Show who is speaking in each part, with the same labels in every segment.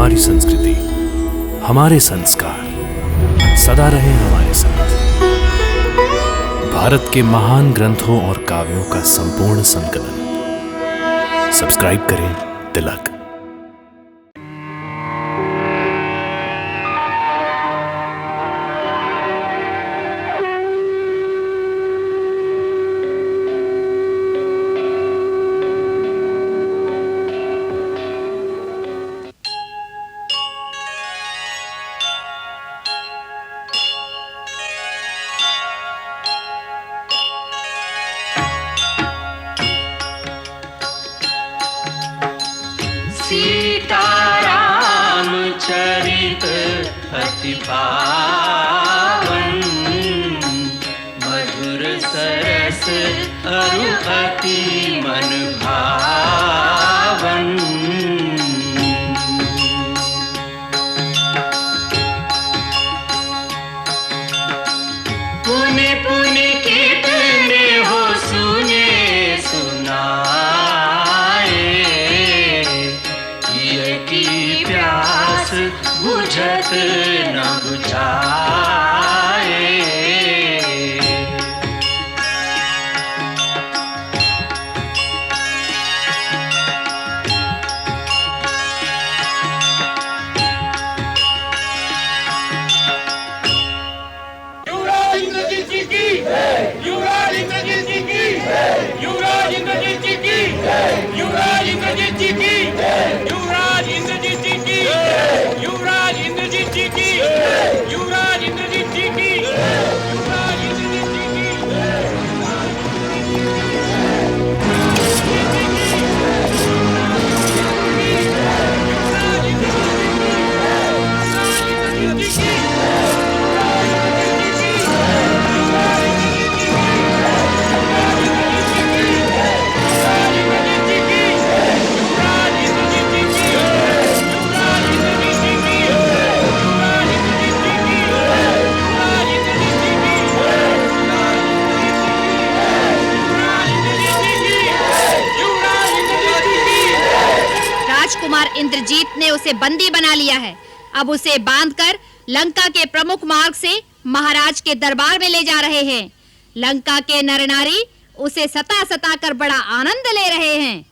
Speaker 1: हमारी संस्कृति, हमारे संस्कार सदा रहे हमारे साथ। भारत के महान ग्रंथों और काव्यों का संपूर्ण संकलन। सब्सक्राइब करें तिलक।
Speaker 2: सीताराम चरित अति पावन, मधुर सरस अरु अति मन भावन। पुनि पुनि कितने हो सुने सुनाए, की प्यास बुझत न बुझाए।
Speaker 3: युवराज इंद्रजीत जी की जय, युवराज इंद्रजीत जी की जय, युवराज इंद्रजीत जी की जय, युवराज इंद्रजीत जी की जय, युवराज इंद्रजीत जी की जय, युवराज इंद्रजीत जी की जय, युवराज इंद्रजीत जी की जय, युवराज इंद्रजीत जी की
Speaker 4: राजकुमार इंद्रजीत ने उसे बंदी बना लिया है। अब उसे बांधकर लंका के प्रमुख मार्ग से महाराज के दरबार में ले जा रहे हैं। लंका के नर नारी उसे सता सता कर बड़ा आनंद ले रहे हैं।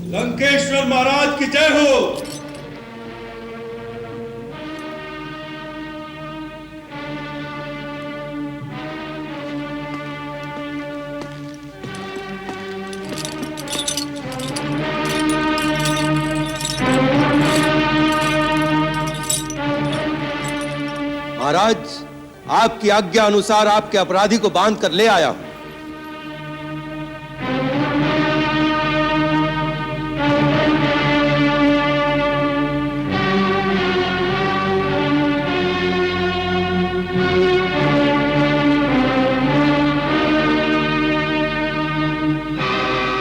Speaker 5: लंकेश्वर महाराज की जय हो।
Speaker 6: महाराज, आपकी आज्ञा अनुसार आपके अपराधी को बांध कर ले आया हूं।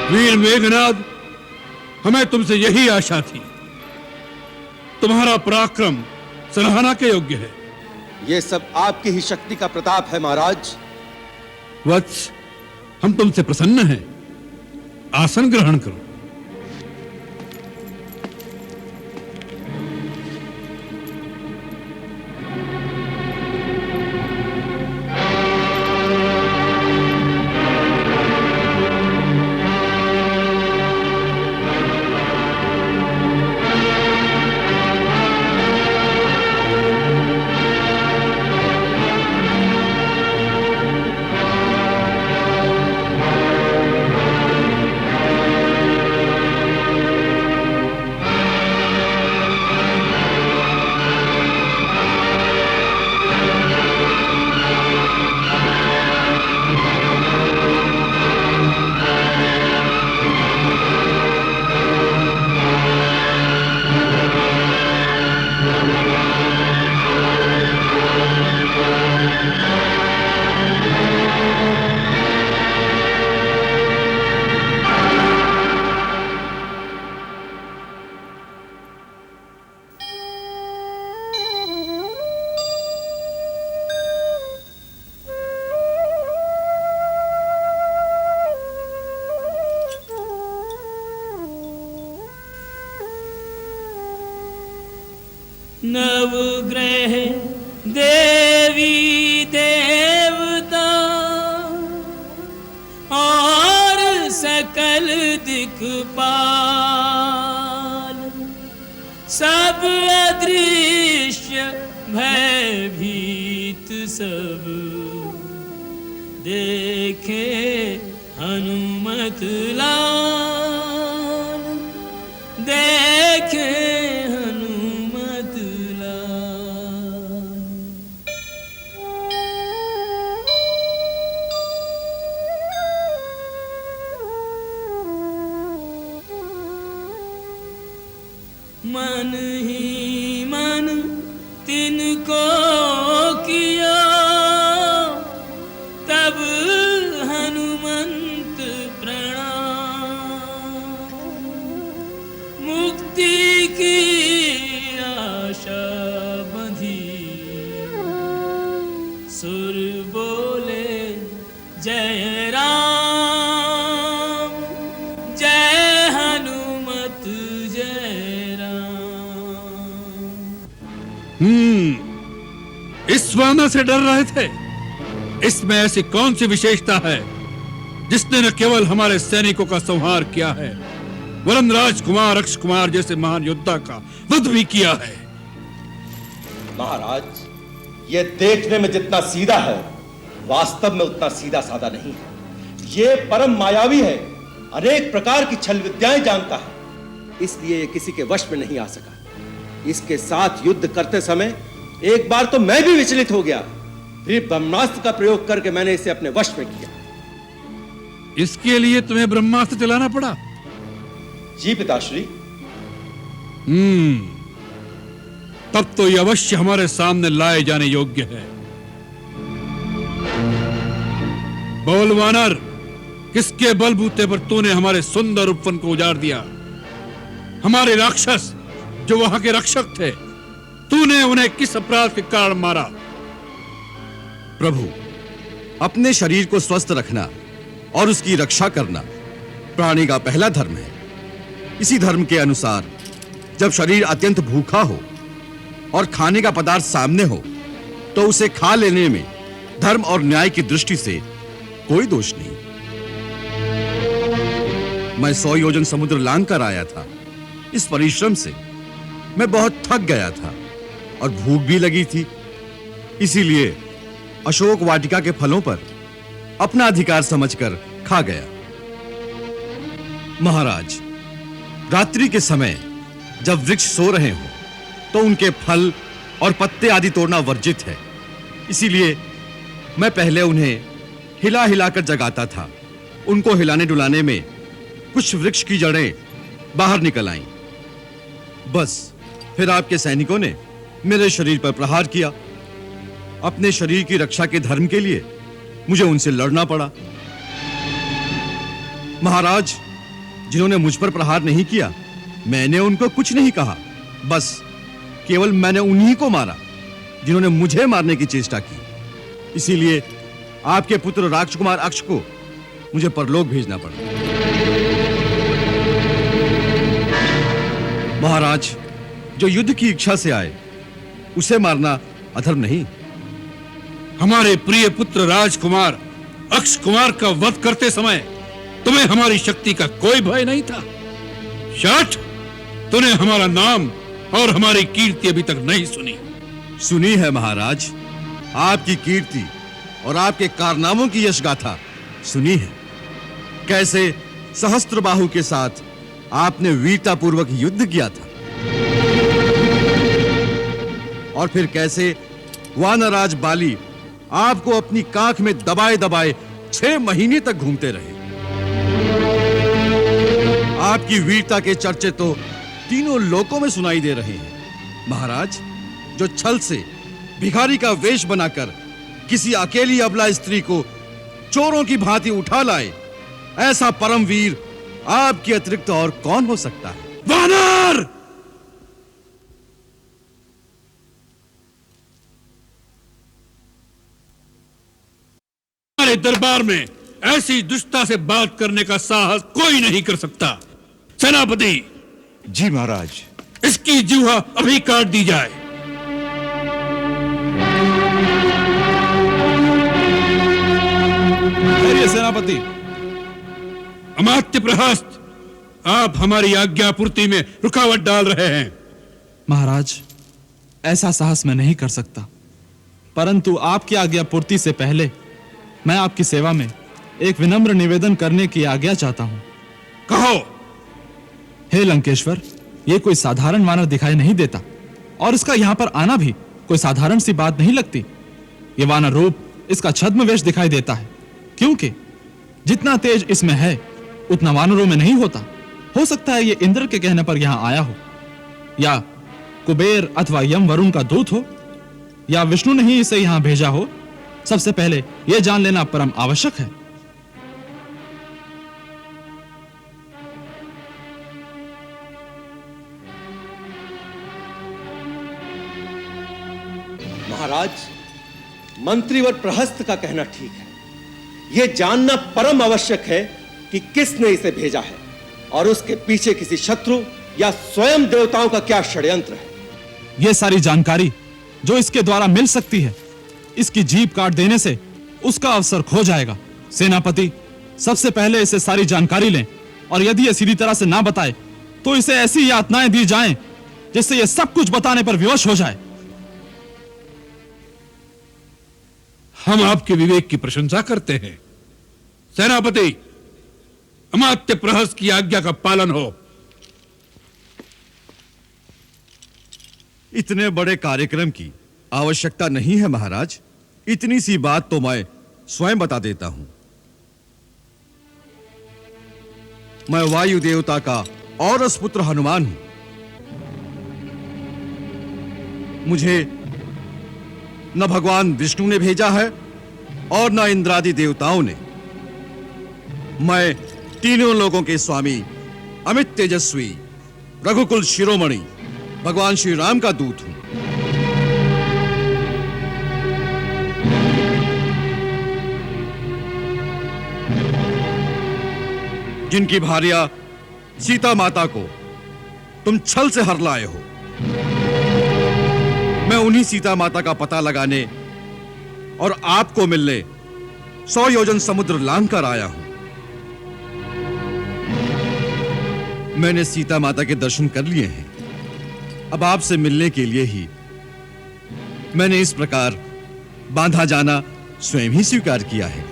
Speaker 5: वीर मेघनाद, हमें तुमसे यही आशा थी। तुम्हारा पराक्रम सराहना के योग्य है।
Speaker 6: यह सब आपकी ही शक्ति का प्रताप है महाराज।
Speaker 5: वत्स, हम तुमसे प्रसन्न हैं। आसन ग्रहण करो।
Speaker 3: नवग्रह देवी देवता और सकल दिक्पाल सब अदृश्य भयभीत सब देखे हनुमत लाल, देखे हनुमत लाल। मन ही मन तिनको किया तब हनुमंत प्रणाम, मुक्ति की आशा बंधी सुर बोले जय राम, जय हनुमत जय राम।
Speaker 5: इस वानर से डर रहे थे? इसमें ऐसी कौन सी विशेषता है जिसने न केवल हमारे सैनिकों का संहार किया है, वरन राजकुमार अक्ष कुमार जैसे महान योद्धा का वध भी किया है?
Speaker 6: महाराज, ये देखने में जितना सीधा है, वास्तव में उतना सीधा साधा नहीं है। ये परम मायावी है, अनेक प्रकार की छल विद्याएं जानता है, इसलिए ये किसी के वश में नहीं आ सका। इसके साथ युद्ध करते समय एक बार तो मैं भी विचलित हो गया, फिर ब्रह्मास्त्र का प्रयोग करके मैंने इसे अपने वश में किया।
Speaker 5: इसके लिए तुम्हें ब्रह्मास्त्र चलाना पड़ा?
Speaker 6: जी पिताश्री।
Speaker 5: तब तो यह अवश्य हमारे सामने लाए जाने योग्य है। बोल वानर, किसके बलबूते पर तूने हमारे सुंदर उपवन को उजाड़ दिया? हमारे राक्षस जो वहां के रक्षक थे, तूने उन्हें किस अपराध के कारण मारा?
Speaker 7: प्रभु, अपने शरीर को स्वस्थ रखना और उसकी रक्षा करना प्राणी का पहला धर्म है। इसी धर्म के अनुसार जब शरीर अत्यंत भूखा हो और खाने का पदार्थ सामने हो तो उसे खा लेने में धर्म और न्याय की दृष्टि से कोई दोष नहीं। मैं 100 योजन समुद्र लांघ कर आया था। इस परिश्रम से मैं बहुत थक गया था और भूख भी लगी थी, इसीलिए अशोक वाटिका के फलों पर अपना अधिकार समझकर खा गया। महाराज, रात्रि के समय जब वृक्ष सो रहे हो तो उनके फल और पत्ते आदि तोड़ना वर्जित है, इसीलिए मैं पहले उन्हें हिला हिलाकर जगाता था। उनको हिलाने डुलाने में कुछ वृक्ष की जड़ें बाहर निकल आईं। बस फिर आपके सैनिकों ने मेरे शरीर पर प्रहार किया। अपने शरीर की रक्षा के धर्म के लिए मुझे उनसे लड़ना पड़ा। महाराज, जिन्होंने मुझ पर प्रहार नहीं किया, मैंने उनको कुछ नहीं कहा, बस केवल मैंने उन्हीं को मारा जिन्होंने मुझे मारने की चेष्टा की। इसीलिए आपके पुत्र राजकुमार अक्ष को मुझे परलोक भेजना पड़ा। महाराज, जो युद्ध की इच्छा से आए उसे मारना अधर्म नहीं।
Speaker 5: हमारे प्रिय पुत्र राजकुमार अक्ष कुमार का वध करते समय तुम्हें हमारी शक्ति का कोई भय नहीं था? शाट, तूने हमारा नाम और हमारी कीर्ति अभी तक नहीं सुनी।
Speaker 7: सुनी है महाराज, आपकी कीर्ति और आपके कारनामों की यश गाथा सुनी है। कैसे सहस्त्रबाहु के साथ आपने वीरतापूर्वक युद्ध किया था और फिर कैसे वानराज बाली आपको अपनी काख में दबाए दबाए 6 महीने तक घूमते रहे। आपकी वीरता के चर्चे तो तीनों लोकों में सुनाई दे रहे हैं। महाराज, जो छल से भिखारी का वेश बनाकर किसी अकेली अबला स्त्री को चोरों की भांति उठा लाए, ऐसा परम वीर आपके अतिरिक्त और कौन हो सकता है?
Speaker 5: वानर! हमारे दरबार में ऐसी दुष्टता से बात करने का साहस कोई नहीं कर सकता। सेनापति,
Speaker 7: जी महाराज।
Speaker 5: इसकी जीवा अभी काट दी जाए।
Speaker 7: बोलिए सेनापति।
Speaker 5: अमात्य प्रहस्त, आप हमारी आज्ञा पूर्ति में रुकावट डाल रहे हैं।
Speaker 8: महाराज, ऐसा साहस मैं नहीं कर सकता, परंतु आपकी आज्ञा पूर्ति से पहले मैं आपकी सेवा में एक विनम्र निवेदन करने की आज्ञा चाहता हूं।
Speaker 5: कहो।
Speaker 8: हे लंकेश्वर, ये कोई साधारण वानर दिखाई नहीं देता और इसका यहां पर आना भी कोई साधारण सी बात नहीं लगती। ये वानर रूप इसका छद्म वेश दिखाई देता है, क्योंकि जितना तेज इसमें है उतना वानरों में नहीं होता। हो सकता है ये इंद्र के कहने पर यहां आया हो, या कुबेर अथवा यम वरुण का दूत हो, या विष्णु ने ही इसे यहां भेजा हो। सबसे पहले यह जान लेना परम आवश्यक है।
Speaker 6: महाराज, मंत्रीवर प्रहस्त का कहना ठीक है। यह जानना परम आवश्यक है कि किसने इसे भेजा है और उसके पीछे किसी शत्रु या स्वयं देवताओं का क्या षड्यंत्र है।
Speaker 8: यह सारी जानकारी जो इसके द्वारा मिल सकती है, इसकी जीभ काट देने से उसका अवसर खो जाएगा। सेनापति, सबसे पहले इसे सारी जानकारी लें, और यदि यह सीधी तरह से ना बताए तो इसे ऐसी यातनाएं दी जाएं जिससे यह सब कुछ बताने पर विवश हो जाए।
Speaker 5: हम आपके विवेक की प्रशंसा करते हैं। सेनापति, अमात्य प्रहस्त की आज्ञा का पालन हो।
Speaker 7: इतने बड़े कार्यक्रम की आवश्यकता नहीं है महाराज। इतनी सी बात तो मैं स्वयं बता देता हूं। मैं वायु देवता का औरस पुत्र हनुमान हूं। मुझे न भगवान विष्णु ने भेजा है और न इंद्रादि देवताओं ने। मैं तीनों लोगों के स्वामी, अमित तेजस्वी, रघुकुल शिरोमणि भगवान श्री राम का दूत हूं। जिनकी भार्या सीता माता को तुम छल से हर लाए हो, मैं उन्हीं सीता माता का पता लगाने और आपको मिलने 100 योजन समुद्र लांघ कर आया हूं। मैंने सीता माता के दर्शन कर लिए हैं। अब आपसे मिलने के लिए ही मैंने इस प्रकार बांधा जाना स्वयं ही स्वीकार किया है।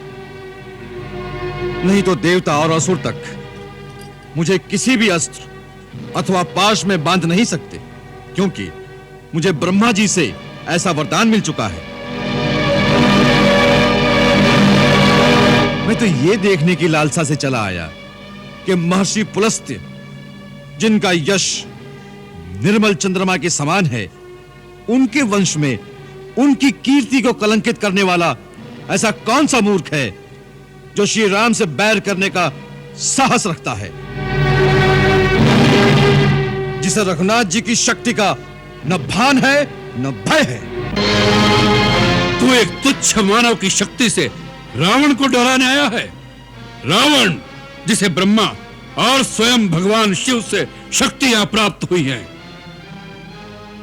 Speaker 7: नहीं तो देवता और असुर तक मुझे किसी भी अस्त्र अथवा पाश में बांध नहीं सकते, क्योंकि मुझे ब्रह्मा जी से ऐसा वरदान मिल चुका है। मैं तो यह देखने की लालसा से चला आया कि महर्षि पुलस्त्य, जिनका यश निर्मल चंद्रमा के समान है, उनके वंश में उनकी कीर्ति को कलंकित करने वाला ऐसा कौन सा मूर्ख है जो श्री राम से बैर करने का साहस रखता है, जिसे रघुनाथ जी की शक्ति का न भान है न भय है।
Speaker 5: तू एक तुच्छ मानव की शक्ति से रावण को डराने आया है। रावण, जिसे ब्रह्मा और स्वयं भगवान शिव से शक्तियां प्राप्त हुई हैं।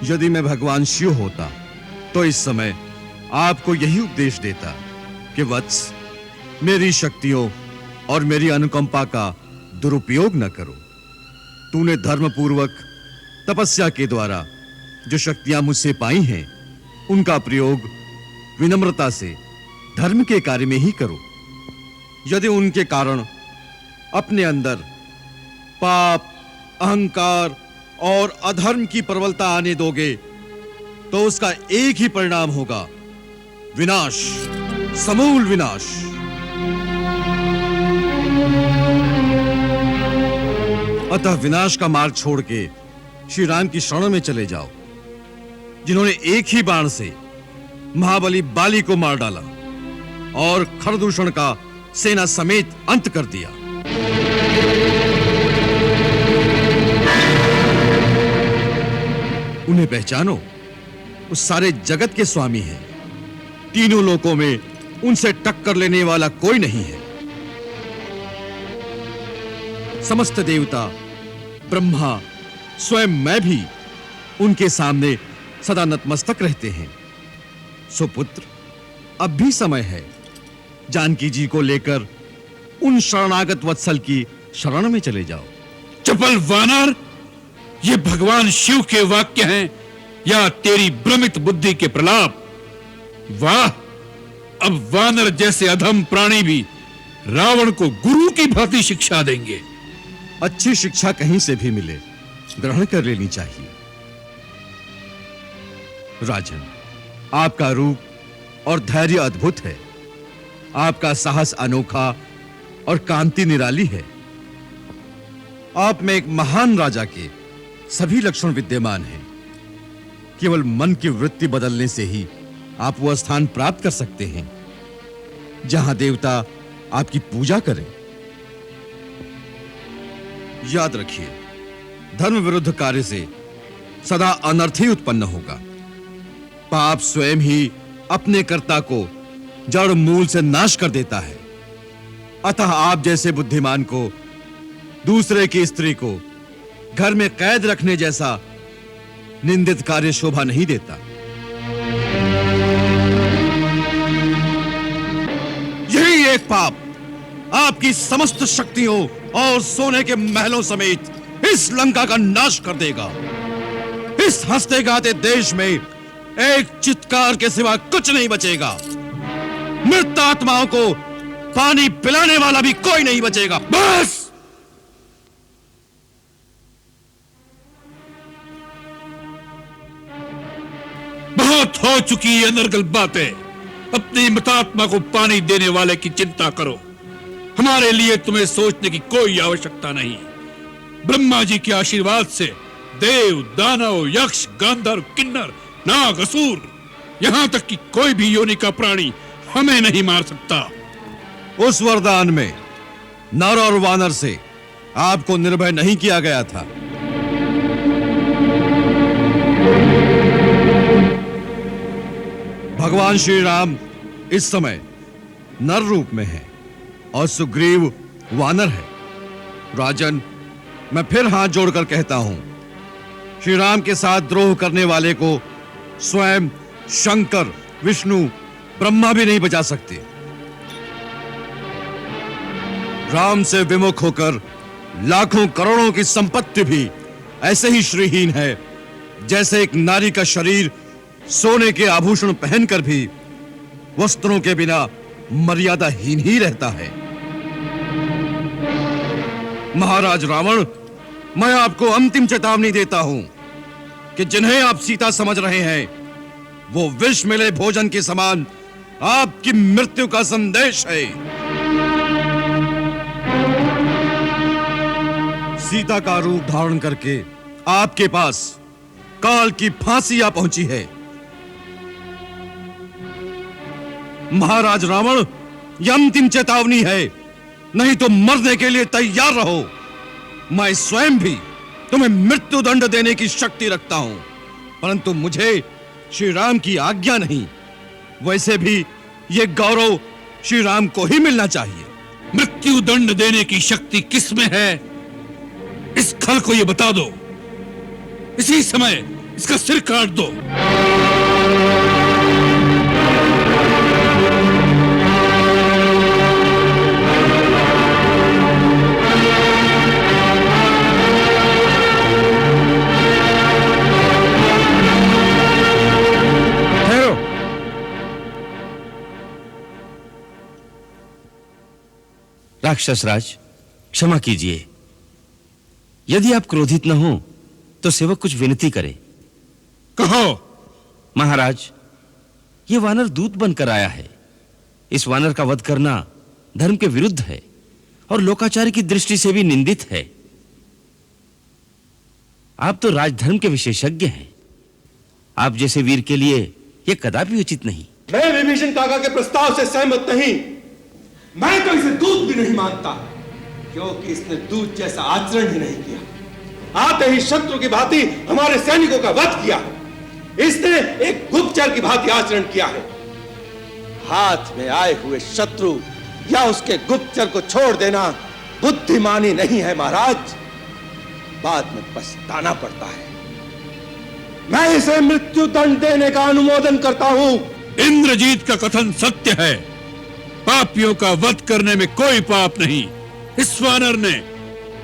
Speaker 7: यदि मैं भगवान शिव होता तो इस समय आपको यही उपदेश देता कि वत्स, मेरी शक्तियों और मेरी अनुकंपा का दुरुपयोग न करो। तूने धर्मपूर्वक तपस्या के द्वारा जो शक्तियां मुझसे पाई हैं, उनका प्रयोग विनम्रता से धर्म के कार्य में ही करो। यदि उनके कारण अपने अंदर पाप, अहंकार और अधर्म की प्रबलता आने दोगे तो उसका एक ही परिणाम होगा, विनाश, समूल विनाश। अतः विनाश का मार्ग छोड़ के श्री राम की शरण में चले जाओ, जिन्होंने एक ही बाण से महाबली बाली को मार डाला और खरदूषण का सेना समेत अंत कर दिया। उन्हें पहचानो, वो सारे जगत के स्वामी हैं। तीनों लोकों में उनसे टक्कर लेने वाला कोई नहीं है। समस्त देवता, ब्रह्मा, स्वयं मैं भी उनके सामने सदा नतमस्तक रहते हैं। सुपुत्र, अब भी समय है। जानकी जी को लेकर उन शरणागत वत्सल की शरण में चले जाओ।
Speaker 5: चपल वानर, ये भगवान शिव के वाक्य हैं या तेरी भ्रमित बुद्धि के प्रलाप? वाह, अब वानर जैसे अधम प्राणी भी रावण को गुरु की भांति शिक्षा देंगे।
Speaker 7: अच्छी शिक्षा कहीं से भी मिले, ग्रहण कर लेनी चाहिए। राजन, आपका रूप और धैर्य अद्भुत है, आपका साहस अनोखा और कांति निराली है। आप में एक महान राजा के सभी लक्षण विद्यमान हैं। केवल मन की वृत्ति बदलने से ही आप वह स्थान प्राप्त कर सकते हैं जहां देवता आपकी पूजा करें। याद रखिए, धर्म विरुद्ध कार्य से सदा अनर्थ ही उत्पन्न होगा। पाप स्वयं ही अपने कर्ता को जड़ मूल से नाश कर देता है। अतः आप जैसे बुद्धिमान को दूसरे की स्त्री को घर में कैद रखने जैसा निंदित कार्य शोभा नहीं देता। यही एक पाप आपकी समस्त शक्तियों और सोने के महलों समेत इस लंका का नाश कर देगा। इस हंसते गाते देश में एक चित्कार के सिवा कुछ नहीं बचेगा। मृत आत्माओं को पानी पिलाने वाला भी कोई नहीं बचेगा। बस!
Speaker 5: बहुत हो चुकी ये अनर्गल बातें। अपनी मृतात्मा को पानी देने वाले की चिंता करो। हमारे लिए तुम्हें सोचने की कोई आवश्यकता नहीं। ब्रह्मा जी के आशीर्वाद से देव, दानव, यक्ष, गांधर्व, किन्नर, नाग, असुर, यहां तक कि कोई भी योनि का प्राणी हमें नहीं मार सकता।
Speaker 7: उस वरदान में नर और वानर से आपको निर्भय नहीं किया गया था। भगवान श्री राम इस समय नर रूप में है और सुग्रीव वानर है। राजन, मैं फिर हाथ जोड़कर कहता हूं, श्री राम के साथ द्रोह करने वाले को स्वयं शंकर, विष्णु, ब्रह्मा भी नहीं बचा सकते। राम से विमुख होकर लाखों करोड़ों की संपत्ति भी ऐसे ही श्रीहीन है जैसे एक नारी का शरीर सोने के आभूषण पहनकर भी वस्त्रों के बिना मर्यादाहीन ही रहता है। महाराज रावण, मैं आपको अंतिम चेतावनी देता हूं कि जिन्हें आप सीता समझ रहे हैं वो विष मिले भोजन के समान आपकी मृत्यु का संदेश है। सीता का रूप धारण करके आपके पास काल की फांसी आ पहुंची है। महाराज रावण, यह अंतिम चेतावनी है, नहीं तो मरने के लिए तैयार रहो। मैं स्वयं भी तुम्हें मृत्यु दंड देने की शक्ति रखता हूं, परंतु मुझे श्री राम की आज्ञा नहीं। वैसे भी यह गौरव श्री राम को ही मिलना चाहिए।
Speaker 5: मृत्यु दंड देने की शक्ति किसमें है? इस खल को यह बता दो। इसी समय इसका सिर काट दो।
Speaker 9: राक्षस राज, क्षमा कीजिए। यदि आप क्रोधित न हो तो सेवक कुछ विनती करे।
Speaker 5: कहो।
Speaker 9: महाराज, ये वानर दूत बनकर आया है। इस वानर का वध करना धर्म के विरुद्ध है और लोकाचार की दृष्टि से भी निंदित है। आप तो राजधर्म के विशेषज्ञ हैं। आप जैसे वीर के लिए यह कदापि उचित नहीं।
Speaker 6: मैं विभीषण काका के प्रस्ताव से सहमत नहीं। मैं तो इसे दूत भी नहीं मानता, क्योंकि इसने दूत जैसा आचरण ही नहीं किया। आते ही शत्रु की भांति हमारे सैनिकों का वध किया। इसने एक गुप्तचर की भांति आचरण किया है। हाथ में आए हुए शत्रु या उसके गुप्तचर को छोड़ देना बुद्धिमानी नहीं है महाराज, बाद में पछताना पड़ता है। मैं इसे मृत्यु दंड देने का अनुमोदन करता हूं।
Speaker 5: इंद्रजीत का कथन सत्य है। पापियों का वध करने में कोई पाप नहीं। इस वानर ने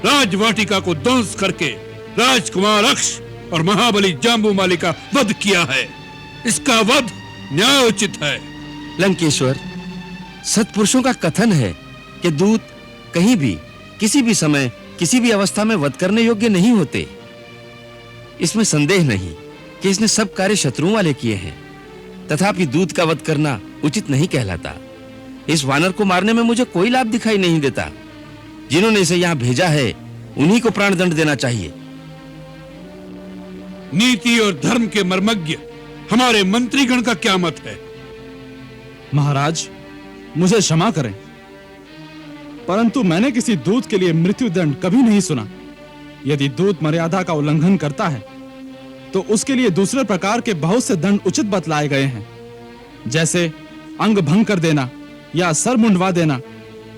Speaker 5: राजवाटिका को ध्वंस करके राजकुमार अक्ष और महाबली जाम्बूमाली का वध किया है। इसका वध न्यायोचित है।
Speaker 9: लंकेश्वर, सत्पुरुषों का कथन है कि दूत कहीं भी, किसी भी समय, किसी भी अवस्था में वध करने योग्य नहीं होते। इसमें संदेह नहीं कि इसने सब कार्य शत्रुओं वाले किए हैं, तथापि दूत का वध करना उचित नहीं कहलाता। इस वानर को मारने में मुझे कोई लाभ दिखाई नहीं देता। जिन्होंने इसे यहाँ भेजा है उन्हीं को प्राणदंड देना चाहिए।
Speaker 5: नीति और धर्म के मर्मज्ञ हमारे मंत्रीगण का क्या मत है?
Speaker 8: महाराज, मुझे क्षमा करें, परंतु मैंने किसी दूत के लिए मृत्युदंड कभी नहीं सुना। यदि दूत मर्यादा का उल्लंघन करता है तो उसके लिए दूसरे प्रकार के बहुत से दंड उचित बतलाए गए हैं, जैसे अंग भंग कर देना, या सर मुंडवा देना,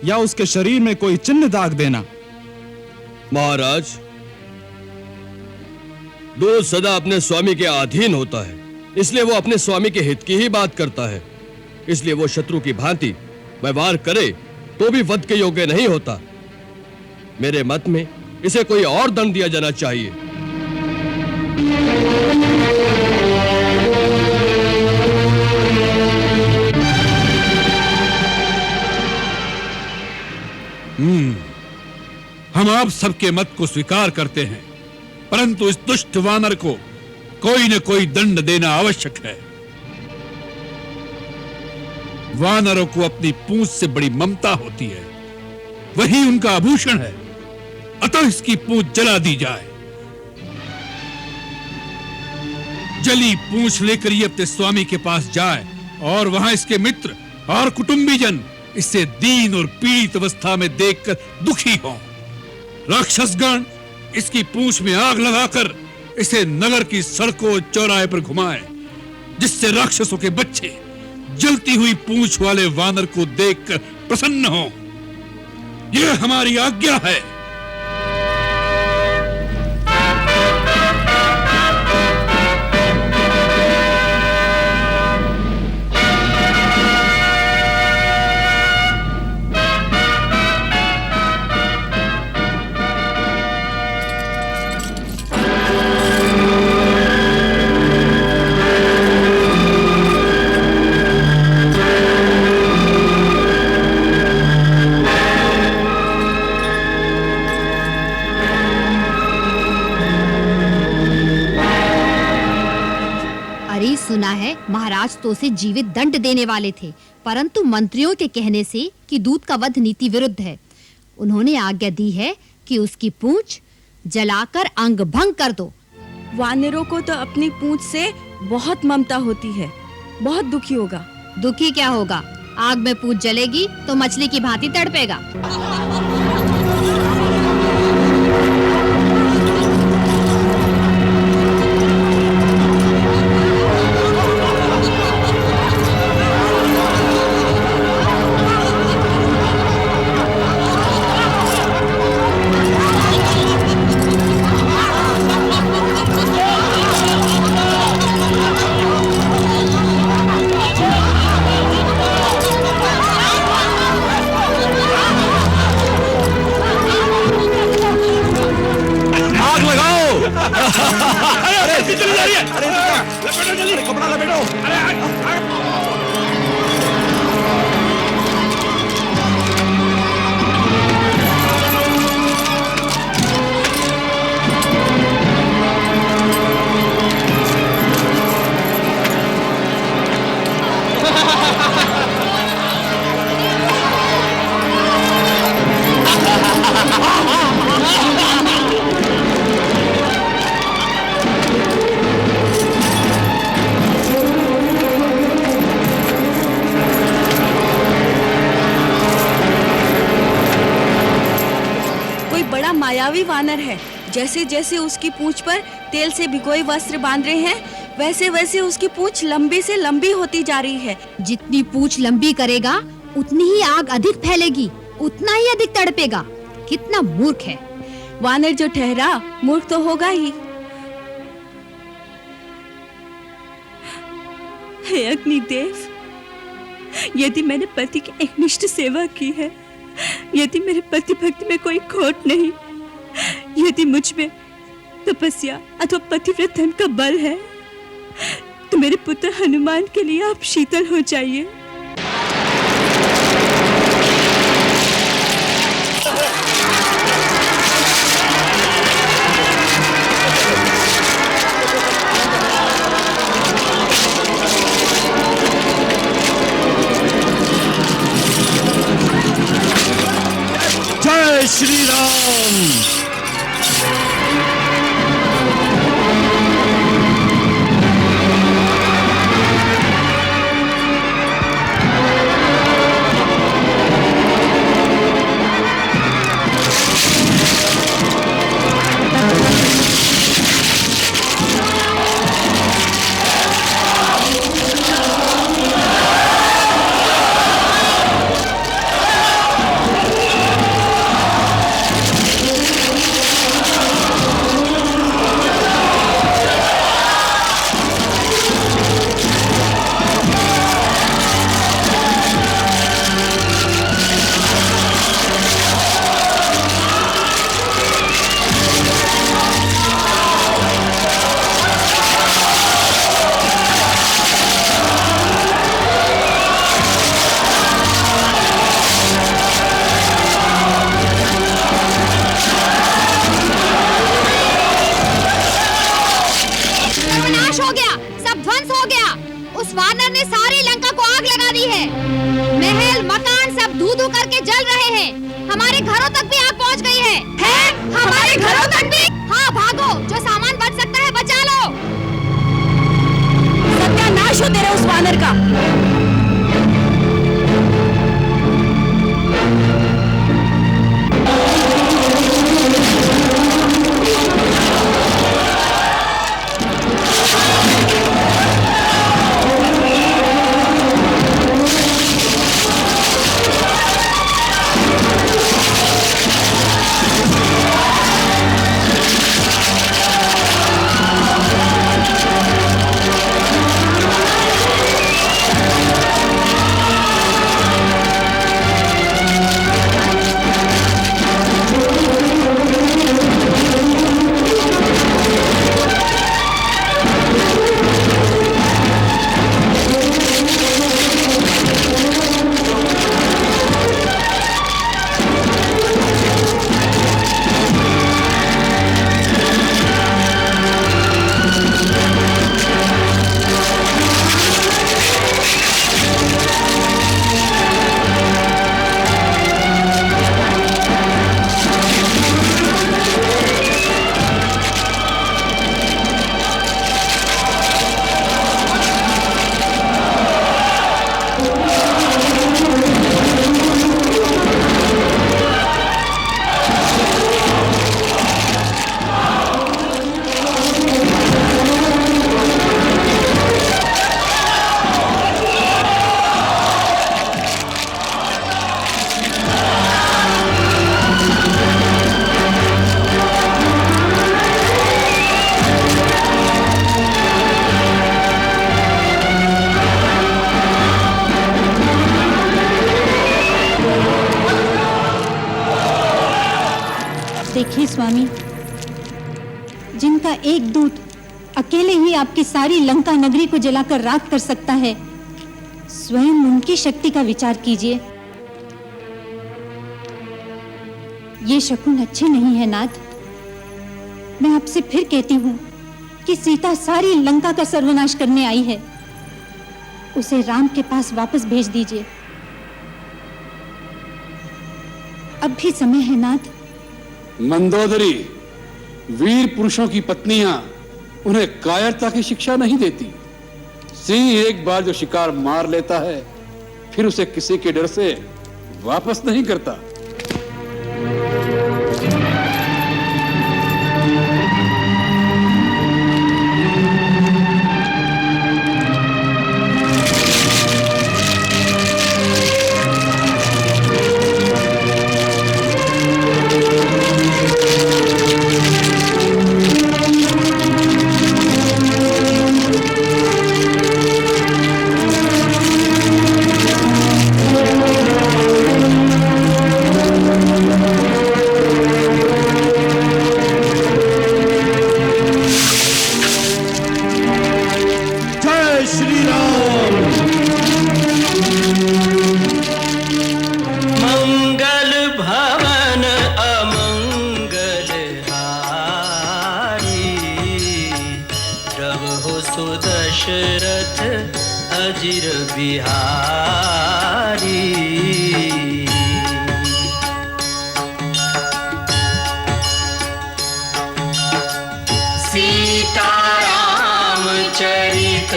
Speaker 8: या उसके शरीर में कोई चिन्ह दाग देना।
Speaker 10: महाराज, दूत सदा अपने स्वामी के अधीन होता है, इसलिए वो अपने स्वामी के हित की ही बात करता है। इसलिए वो शत्रु की भांति व्यवहार करे तो भी वध के योग्य नहीं होता। मेरे मत में इसे कोई और दंड दिया जाना चाहिए।
Speaker 5: हम आप सबके मत को स्वीकार करते हैं, परंतु इस दुष्ट वानर को कोई न कोई दंड देना आवश्यक है। वानरों को अपनी पूंछ से बड़ी ममता होती है, वही उनका आभूषण है, अतः इसकी पूंछ जला दी जाए। जली पूंछ लेकर ये अपने स्वामी के पास जाए और वहां इसके मित्र और कुटुंबीजन इसे दीन और पीड़ित अवस्था में देखकर दुखी हों। राक्षसगण इसकी पूंछ में आग लगाकर इसे नगर की सड़कों और चौराहे पर घुमाएं, जिससे राक्षसों के बच्चे जलती हुई पूंछ वाले वानर को देखकर प्रसन्न हों। यह हमारी आज्ञा है।
Speaker 4: सुना है महाराज तो उसे जीवित दंड देने वाले थे, परंतु मंत्रियों के कहने से कि दूत का वध नीति विरुद्ध है, उन्होंने आज्ञा दी है कि उसकी पूंछ जलाकर अंग भंग कर दो।
Speaker 11: वानरों को तो अपनी पूंछ से बहुत ममता होती है, बहुत दुखी होगा।
Speaker 4: दुखी क्या होगा? आग में पूंछ जलेगी तो मछली की भांति तड़पेगा।
Speaker 11: मायावी वानर है। जैसे जैसे उसकी पूंछ पर तेल से भिगोए वस्त्र बांध रहे हैं, वैसे वैसे उसकी पूंछ लंबी से लंबी होती जा रही है।
Speaker 4: जितनी पूंछ लंबी करेगा उतनी ही आग अधिक फैलेगी, उतना ही अधिक तड़पेगा। कितना मूर्ख है।
Speaker 11: वानर जो ठहरा मूर्ख तो होगा ही। हे अग्निदेव, यदि मैंने पति की एकनिष्ठ सेवा की है, यदि मेरे पति भक्ति में कोई खोट नहीं, यदि मुझ में तपस्या अथवा पतिव्रत धन का बल है, तो मेरे पुत्र हनुमान के लिए आप शीतल हो जाइए।
Speaker 7: जय श्री राम।
Speaker 4: हमारे घरों तक भी आग पहुंच गई है? हमारे घरों तक भी? हाँ, भागो, जो सामान बच सकता है बचा लो।
Speaker 11: सत्यानाश हो तेरे उस वानर का।
Speaker 12: देखिए स्वामी, जिनका एक दूत अकेले ही आपकी सारी लंका नगरी को जलाकर राख कर सकता है, स्वयं उनकी शक्ति का विचार कीजिए। ये शकुन अच्छे नहीं है नाथ। मैं आपसे फिर कहती हूँ कि सीता सारी लंका का सर्वनाश करने आई है, उसे राम के पास वापस भेज दीजिए। अब भी समय है नाथ।
Speaker 5: मंदोदरी, वीर पुरुषों की पत्नियां उन्हें कायरता की शिक्षा नहीं देती। सिंह एक बार जो शिकार मार लेता है, फिर उसे किसी के डर से वापस नहीं करता।
Speaker 2: सो दशरथ अजिर बिहारी। सीताराम चरित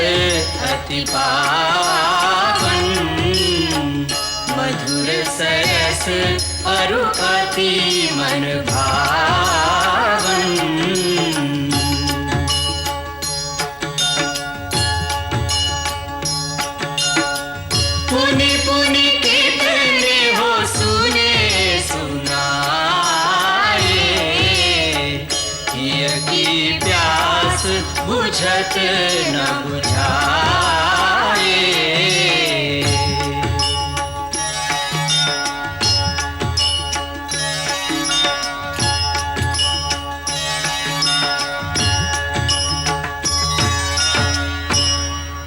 Speaker 2: अति पावन, मधुर सरस अरु अति मन भावन। पुनि पुनि कितने हो सुने सुनाए, हिय की प्यास बुझत न बुझाए।